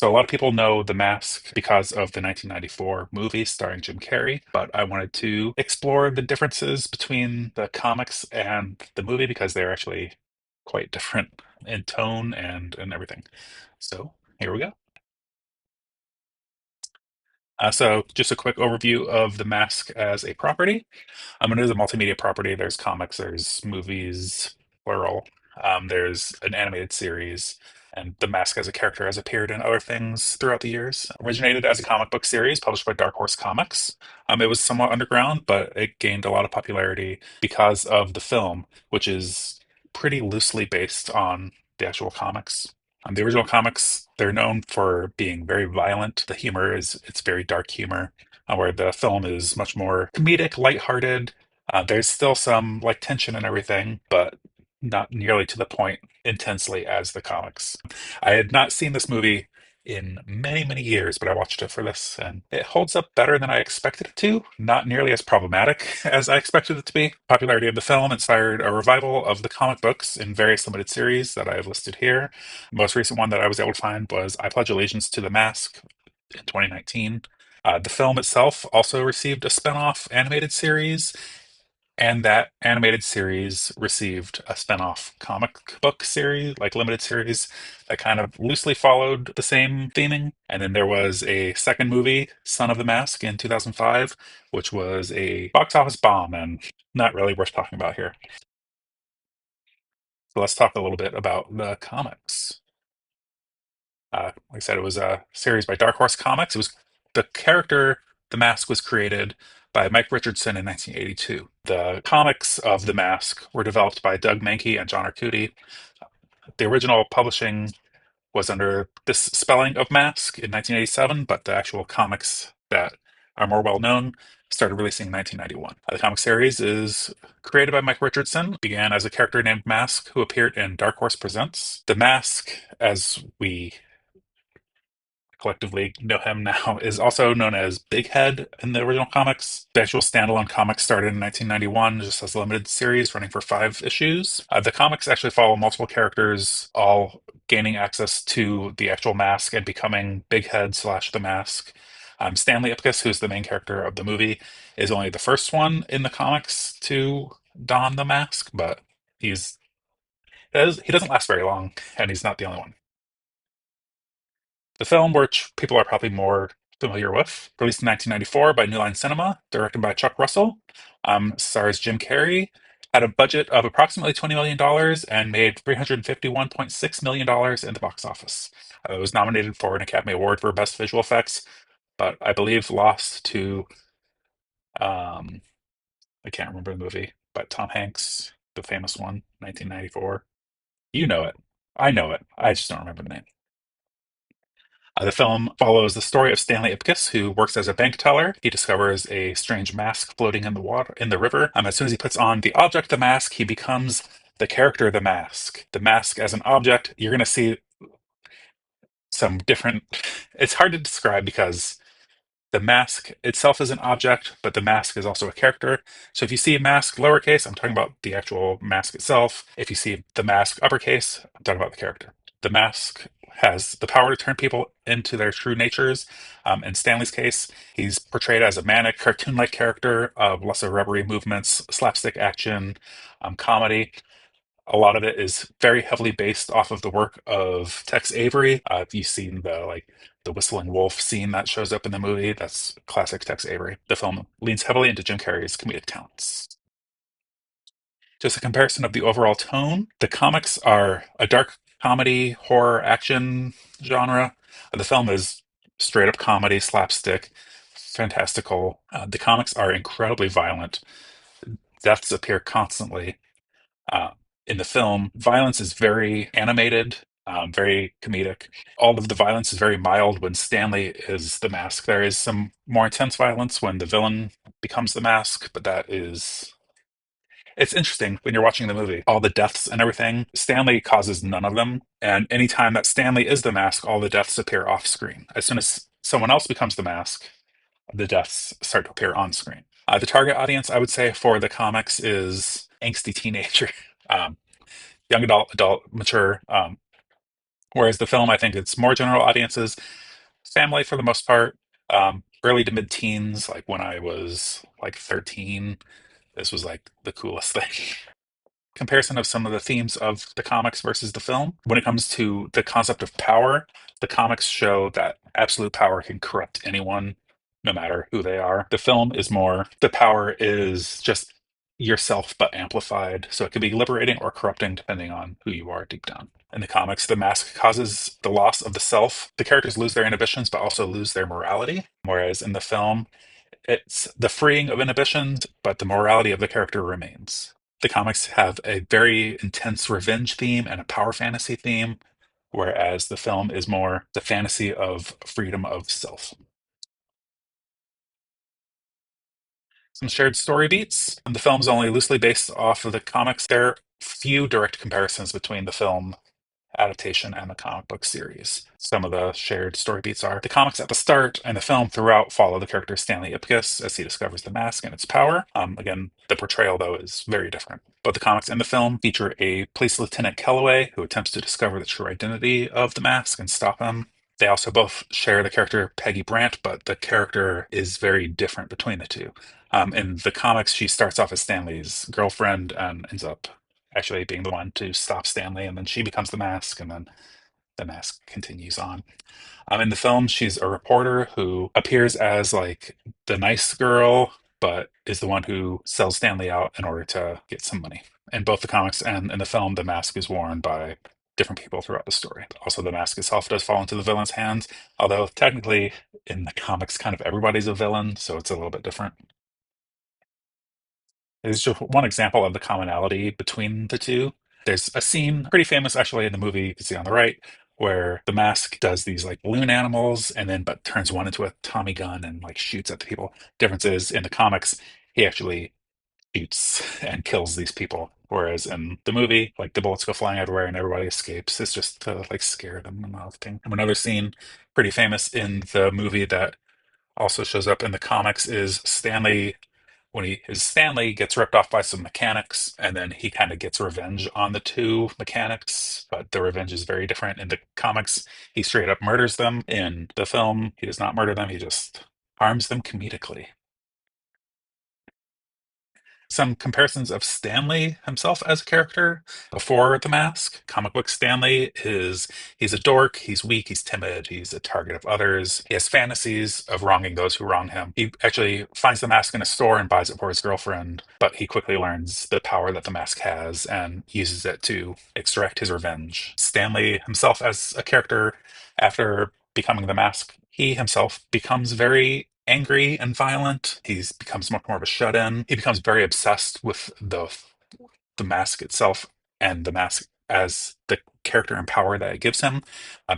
So a lot of people know The Mask because of the 1994 movie starring Jim Carrey, but I wanted to explore the differences between the comics and the movie because they're actually quite different in tone and everything. So here we go. So just a quick overview of The Mask as a property. It is a multimedia property. There's comics, there's movies, plural. There's an animated series, and The Mask as a character has appeared in other things throughout the years. Originated as a comic book series published by Dark Horse Comics. It was somewhat underground, but it gained a lot of popularity because of the film, which is pretty loosely based on the actual comics. The original comics, they're known for being very violent. The humor is it's very dark humor, where the film is much more comedic, lighthearted. There's still some like tension and everything, but not nearly to the point intensely as the comics. I had not seen this movie in many, many years, but I watched it for this, and it holds up better than I expected it to. Not nearly as problematic as I expected it to be. Popularity of the film inspired a revival of the comic books in various limited series that I have listed here. The most recent one that I was able to find was I Pledge Allegiance to the Mask in 2019. The film itself also received a spin-off animated series, and that animated series received a spin-off comic book series, like limited series, that kind of loosely followed the same theming. And then there was a second movie, Son of the Mask, in 2005, which was a box office bomb and not really worth talking about here. So let's talk a little bit about the comics. Like I said, it was a series by Dark Horse Comics. It was the character, the Mask, was created by Mike Richardson in 1982. The comics of the Mask were developed by Doug Mahnke and John Arcudi. The original publishing was under this spelling of Mask in 1987, but the actual comics that are more well known started releasing in 1991. The comic series is created by Mike Richardson, began as a character named Mask who appeared in Dark Horse Presents. The Mask, as we collectively know him now, is also known as Big Head in the original comics. The actual standalone comic started in 1991 just as a limited series running for 5 issues. The comics actually follow multiple characters, all gaining access to the actual mask and becoming Big Head slash the Mask. Stanley Ipkiss, who's the main character of the movie, is only the first one in the comics to don the mask, but he doesn't last very long, and he's not the only one. The film, which people are probably more familiar with, released in 1994 by New Line Cinema, directed by Chuck Russell, stars Jim Carrey, had a budget of approximately $20 million and made $351.6 million in the box office. It was nominated for an Academy Award for Best Visual Effects, but I believe lost to, um, I can't remember the movie, but Tom Hanks, the famous one, 1994. You know it. I know it. I just don't remember the name. The film follows the story of Stanley Ipkiss, who works as a bank teller. He discovers a strange mask floating in the water in the river. As soon as he puts on the object, the mask, he becomes the character, the mask. The mask as an object, you're going to see some different. It's hard to describe because the mask itself is an object, but the mask is also a character. So if you see mask lowercase, I'm talking about the actual mask itself. If you see the mask uppercase, I'm talking about the character. The mask has the power to turn people into their true natures. In Stanley's case, he's portrayed as a manic, cartoon-like character of lots of rubbery movements, slapstick action, comedy. A lot of it is very heavily based off of the work of Tex Avery. If you've seen the whistling wolf scene that shows up in the movie, that's classic Tex Avery. The film leans heavily into Jim Carrey's comedic talents. Just a comparison of the overall tone. The comics are a dark comedy, horror, action genre. The film is straight up comedy, slapstick, fantastical. The comics are incredibly violent. Deaths appear constantly. Uh, in the film, violence is very animated, very comedic. All of the violence is very mild when Stanley is the mask. There is some more intense violence when the villain becomes the mask, but it's interesting when you're watching the movie. All the deaths and everything, Stanley causes none of them. And anytime that Stanley is the mask, all the deaths appear off screen. As soon as someone else becomes the mask, the deaths start to appear on screen. The target audience, I would say, for the comics is angsty teenager. Um, Young adult, mature. Whereas the film, I think it's more general audiences, family for the most part, early to mid teens, like when I was like 13, this was like the coolest thing. Comparison of some of the themes of the comics versus the film. When it comes to the concept of power, the comics show that absolute power can corrupt anyone, no matter who they are. The film is more, the power is just yourself, but amplified. So it can be liberating or corrupting depending on who you are deep down. In the comics, the mask causes the loss of the self. The characters lose their inhibitions, but also lose their morality. Whereas in the film, it's the freeing of inhibitions, but the morality of the character remains. The comics have a very intense revenge theme and a power fantasy theme, whereas the film is more the fantasy of freedom of self. Some shared story beats. And the film's only loosely based off of the comics. There are few direct comparisons between the film adaptation and the comic book series. Some of the shared story beats are the comics at the start and the film throughout follow the character Stanley Ipkiss as he discovers the mask and its power. Again, the portrayal, though, is very different. Both the comics and the film feature a police lieutenant Kellaway who attempts to discover the true identity of the mask and stop him. They also both share the character Peggy Brant, but the character is very different between the two. In the comics, she starts off as Stanley's girlfriend and ends up actually being the one to stop Stanley, and then she becomes the mask, and then the mask continues on. In the film, she's a reporter who appears as like the nice girl, but is the one who sells Stanley out in order to get some money. In both the comics and in the film, the mask is worn by different people throughout the story. Also, the mask itself does fall into the villain's hands, although technically in the comics, kind of everybody's a villain, so it's a little bit different. It's just one example of the commonality between the two. There's a scene, pretty famous actually in the movie, you can see on the right, where the mask does these like balloon animals and then but turns one into a Tommy gun and like shoots at the people. Difference is in the comics, he actually shoots and kills these people. Whereas in the movie, like the bullets go flying everywhere and everybody escapes. It's just to like scare them and all thing. And another scene, pretty famous in the movie that also shows up in the comics is Stanley when he his Stanley gets ripped off by some mechanics, and then he kind of gets revenge on the two mechanics, but the revenge is very different. In the comics, he straight up murders them. In the film, he does not murder them, he just harms them comedically. Some comparisons of Stanley himself as a character before the mask. Comic book Stanley is he's a dork, he's weak, he's timid, he's a target of others. He has fantasies of wronging those who wrong him. He actually finds the mask in a store and buys it for his girlfriend, but he quickly learns the power that the mask has and uses it to extract his revenge. Stanley himself as a character after becoming the mask, he himself becomes very angry and violent. He becomes much more of a shut-in. He becomes very obsessed with the mask itself and the mask as the character and power that it gives him.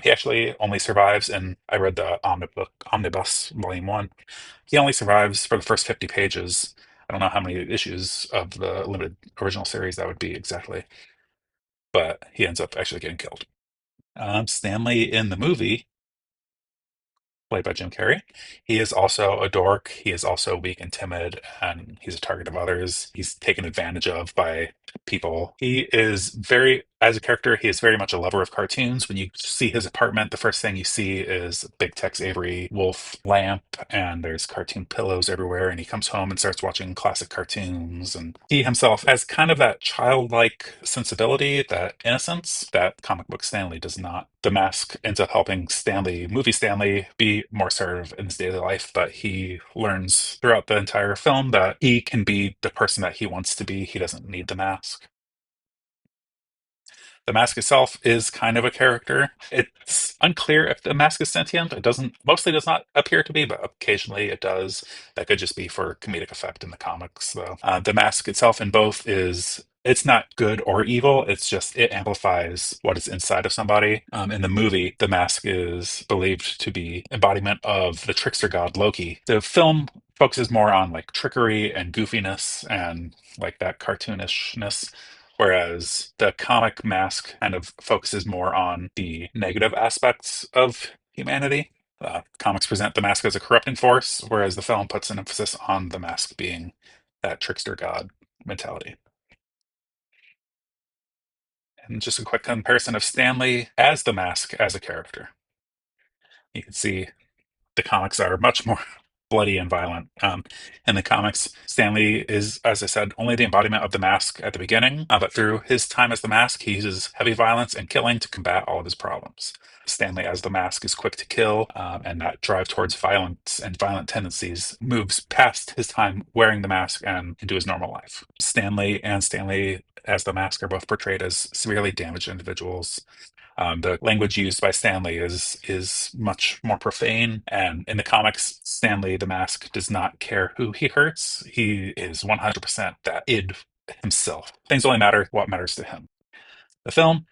He actually only survives, and I read the Omnibus Volume 1. He only survives for the first 50 pages. I don't know how many issues of the limited original series that would be exactly, but he ends up actually getting killed. Stanley in the movie played by Jim Carrey. He is also a dork. He is also weak and timid, and he's a target of others. He's taken advantage of by people. He is very, as a character, he is very much a lover of cartoons. When you see his apartment, the first thing you see is a big Tex Avery wolf lamp, and there's cartoon pillows everywhere. And he comes home and starts watching classic cartoons. And he himself has kind of that childlike sensibility, that innocence that comic book Stanley does not. The mask ends up helping Stanley, movie Stanley, be more assertive in his daily life, but he learns throughout the entire film that he can be the person that he wants to be. He doesn't need the mask. The mask itself is kind of a character. It's unclear if the mask is sentient. It doesn't mostly does not appear to be, but occasionally it does. That could just be for comedic effect in the comics, though. The mask itself in both is it's not good or evil. It's just it amplifies what is inside of somebody. In the movie, the mask is believed to be embodiment of the trickster god Loki. The film focuses more on like trickery and goofiness and like that cartoonishness. Whereas the comic mask kind of focuses more on the negative aspects of humanity. Comics present the mask as a corrupting force, whereas the film puts an emphasis on the mask being that trickster god mentality. And just a quick comparison of Stanley as the Mask as a character. You can see the comics are much more bloody and violent. In the comics, Stanley is, as I said, only the embodiment of the Mask at the beginning, but through his time as the Mask, he uses heavy violence and killing to combat all of his problems. Stanley, as the Mask, is quick to kill, and that drive towards violence and violent tendencies moves past his time wearing the mask and into his normal life. Stanley and Stanley as the Mask are both portrayed as severely damaged individuals. The language used by Stanley is much more profane, and in the comics, Stanley the Mask does not care who he hurts. He is 100% that id himself. Things only matter what matters to him. The film,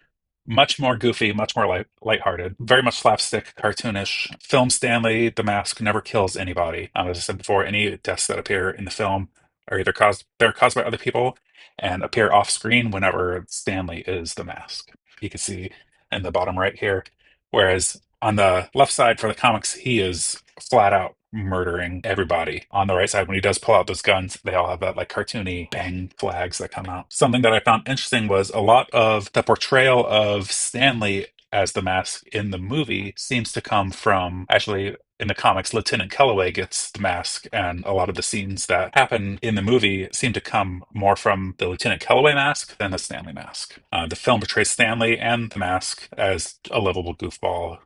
much more goofy, much more lighthearted, very much slapstick, cartoonish. Film Stanley the Mask never kills anybody. As I said before, any deaths that appear in the film are either caused by other people and appear off screen whenever Stanley is the Mask. You can see in the bottom right here. Whereas on the left side for the comics, he is flat out murdering everybody. On the right side, when he does pull out those guns, they all have that like cartoony bang flags that come out. Something that I found interesting was a lot of the portrayal of Stanley as the Mask in the movie seems to come from actually in the comics, Lieutenant Kellaway gets the mask, and a lot of the scenes that happen in the movie seem to come more from the Lieutenant Kellaway mask than the Stanley mask. The film portrays Stanley and the mask as a lovable goofball.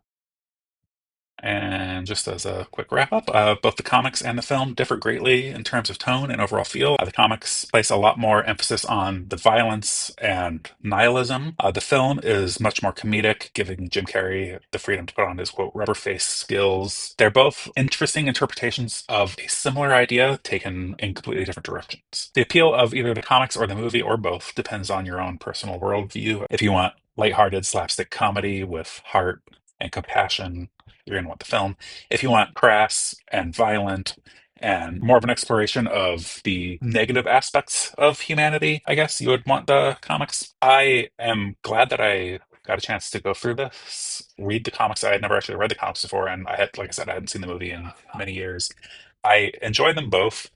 And just as a quick wrap up, both the comics and the film differ greatly in terms of tone and overall feel. The comics place a lot more emphasis on the violence and nihilism. The film is much more comedic, giving Jim Carrey the freedom to put on his quote rubber face skills. They're both interesting interpretations of a similar idea taken in completely different directions. The appeal of either the comics or the movie or both depends on your own personal worldview. If you want lighthearted slapstick comedy with heart and compassion, you're going to want the film. If you want crass and violent and more of an exploration of the negative aspects of humanity, I guess you would want the comics. I am glad that I got a chance to go through this, read the comics. I had never actually read the comics before, and I had, like I said, I hadn't seen the movie in many years. I enjoy them both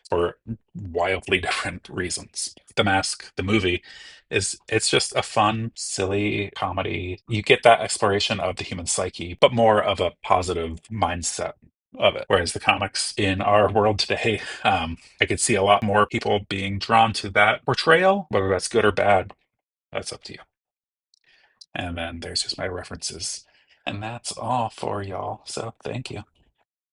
for wildly different reasons. The Mask, the movie, it's just a fun, silly comedy. You get that exploration of the human psyche, but more of a positive mindset of it. Whereas the comics in our world today, I could see a lot more people being drawn to that portrayal, whether that's good or bad. That's up to you. And then there's just my references. And that's all for y'all. So thank you.